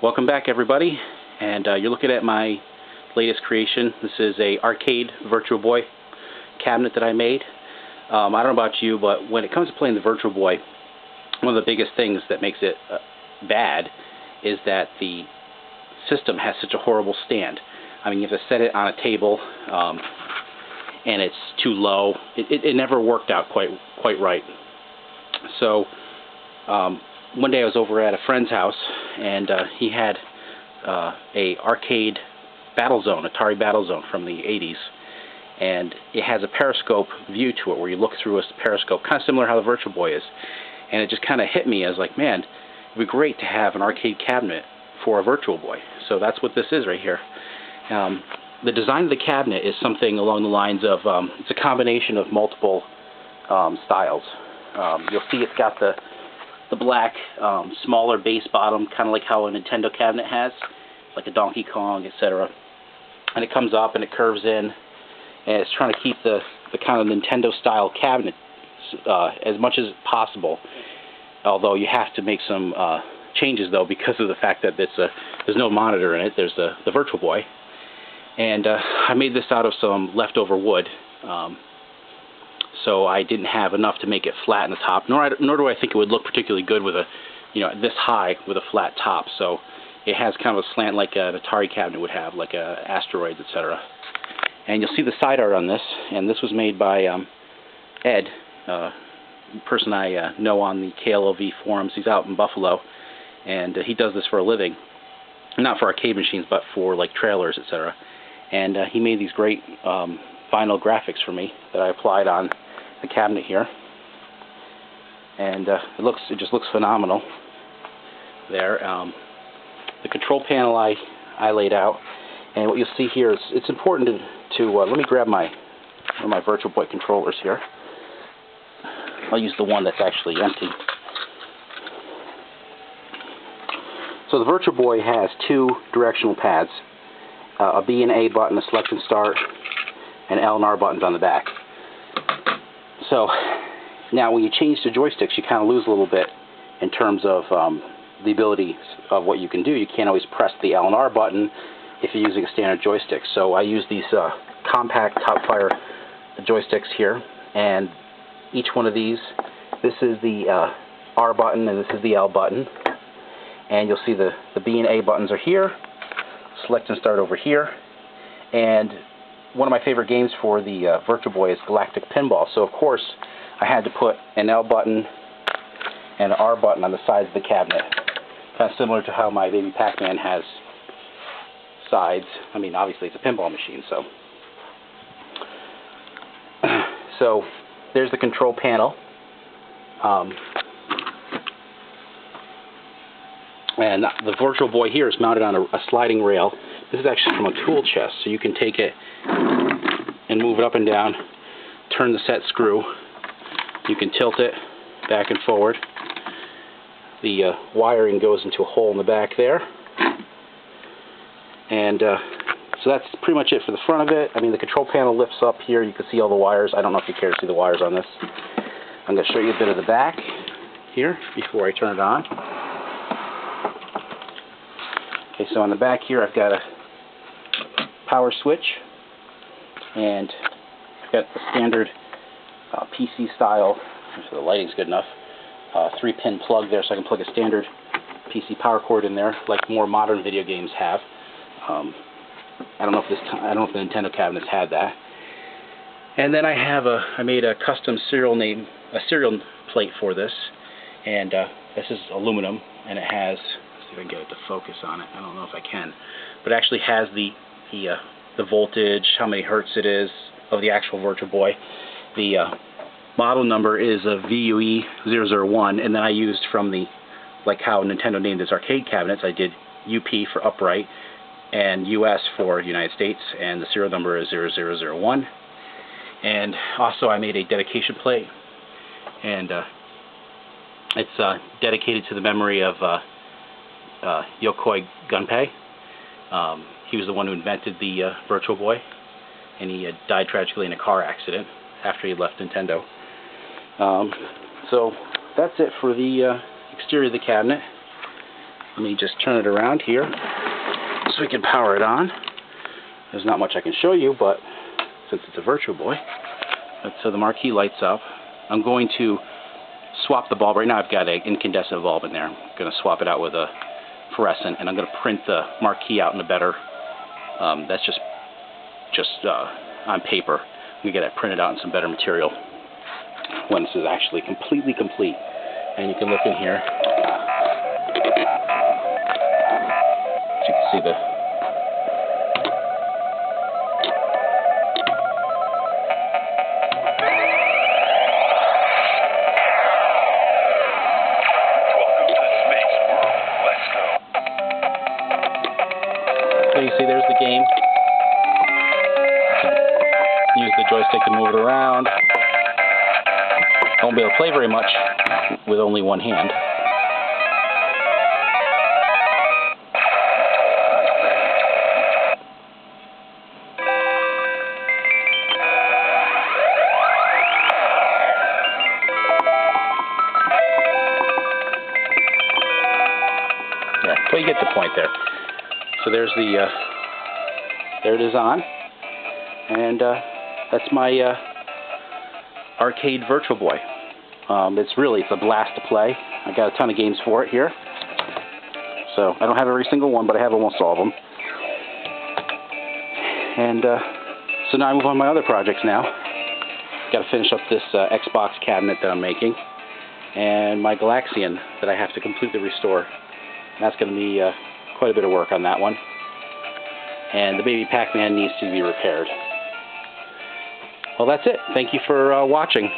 Welcome back, everybody, and you're looking at my latest creation. This is a arcade Virtual Boy cabinet that I made. I don't know about you, but when it comes to playing the Virtual Boy, one of the biggest things that makes it bad is that the system has such a horrible stand. I mean, you have to set it on a table, and it's too low. It never worked out quite right. So one day I was over at a friend's house, and he had a arcade Battle Zone, Atari Battle Zone from the 80s, and it has a periscope view to it where you look through a periscope, kind of similar to how the Virtual Boy is. And it just kind of hit me as like, man, it'd be great to have an arcade cabinet for a Virtual Boy. So that's what this is right here. The design of the cabinet is something along the lines of, it's a combination of multiple styles. You'll see it's got the black, smaller base bottom, kind of like how a Nintendo cabinet has, like a Donkey Kong, etc. And it comes up and it curves in, and it's trying to keep the kind of Nintendo-style cabinet as much as possible. Although you have to make some changes, though, because of the fact that there's no monitor in it. There's the Virtual Boy. And I made this out of some leftover wood. So I didn't have enough to make it flat in the top, nor do I think it would look particularly good with this high with a flat top. So it has kind of a slant like an Atari cabinet would have, like asteroids, etc. And you'll see the side art on this, and this was made by Ed, a person I know on the KLOV forums. He's out in Buffalo, and he does this for a living, not for arcade machines, but for like trailers, etc. And he made these great vinyl graphics for me that I applied on the cabinet here, and it just looks phenomenal there. The control panel I laid out, and what you'll see here is it's important to let me grab one of my Virtual Boy controllers here. I'll use the one that's actually empty. So the Virtual Boy has two directional pads, a B and A button, a select and start, and L and R buttons on the back. So now when you change to joysticks, you kind of lose a little bit in terms of the ability of what you can do. You can't always press the L and R button if you're using a standard joystick. So I use these compact Topfire joysticks here, and each one of these, this is the R button and this is the L button. And you'll see the B and A buttons are here, select and start over here. And one of my favorite games for the Virtual Boy is Galactic Pinball. So of course I had to put an L button and an R button on the sides of the cabinet. Kind of similar to how my baby Pac-Man has sides. I mean, obviously it's a pinball machine, so. So there's the control panel. And the Virtual Boy here is mounted on a sliding rail. This is actually from a tool chest, so you can take it and move it up and down, turn the set screw. You can tilt it back and forward. The wiring goes into a hole in the back there. And so that's pretty much it for the front of it. I mean, the control panel lifts up here. You can see all the wires. I don't know if you care to see the wires on this. I'm going to show you a bit of the back here before I turn it on. Okay, so on the back here I've got a power switch, and I've got the standard PC style, so the lighting's good enough, 3-pin plug there, so I can plug a standard PC power cord in there, like more modern video games have. I don't know if the Nintendo cabinets had that. And then I made a custom serial plate for this, and this is aluminum, and it has, let's see if I can get it to focus on it. I don't know if I can, but it actually has the voltage, how many hertz it is of the actual Virtual Boy. The model number is a VUE001, and then I used from like how Nintendo named its arcade cabinets, I did UP for upright and US for United States, and the serial number is 0001. And also I made a dedication plate, and it's dedicated to the memory of Yokoi Gunpei. He was the one who invented the Virtual Boy, and he had died tragically in a car accident after he left Nintendo. So that's it for the exterior of the cabinet. Let me just turn it around here so we can power it on. There's not much I can show you, but since it's a Virtual Boy, so the marquee lights up. I'm going to swap the bulb. Right now I've got an incandescent bulb in there. I'm going to swap it out with a fluorescent, and I'm going to print the marquee out in a better, that's just on paper. I'm going to get that printed out in some better material when this is actually completely complete. And you can look in here. So you can see the you see there's the game. Use the joystick to move it around. I won't be able to play very much with only one hand. Yeah, well, you get the point there. So there's the, there it is on, and that's my arcade Virtual Boy. It's a blast to play. I got a ton of games for it here. So I don't have every single one, but I have almost all of them. And so now I move on to my other projects now. Got to finish up this Xbox cabinet that I'm making, and my Galaxian that I have to completely restore. And that's going to be quite a bit of work on that one. And the baby Pac-Man needs to be repaired. Well, that's it. Thank you for watching.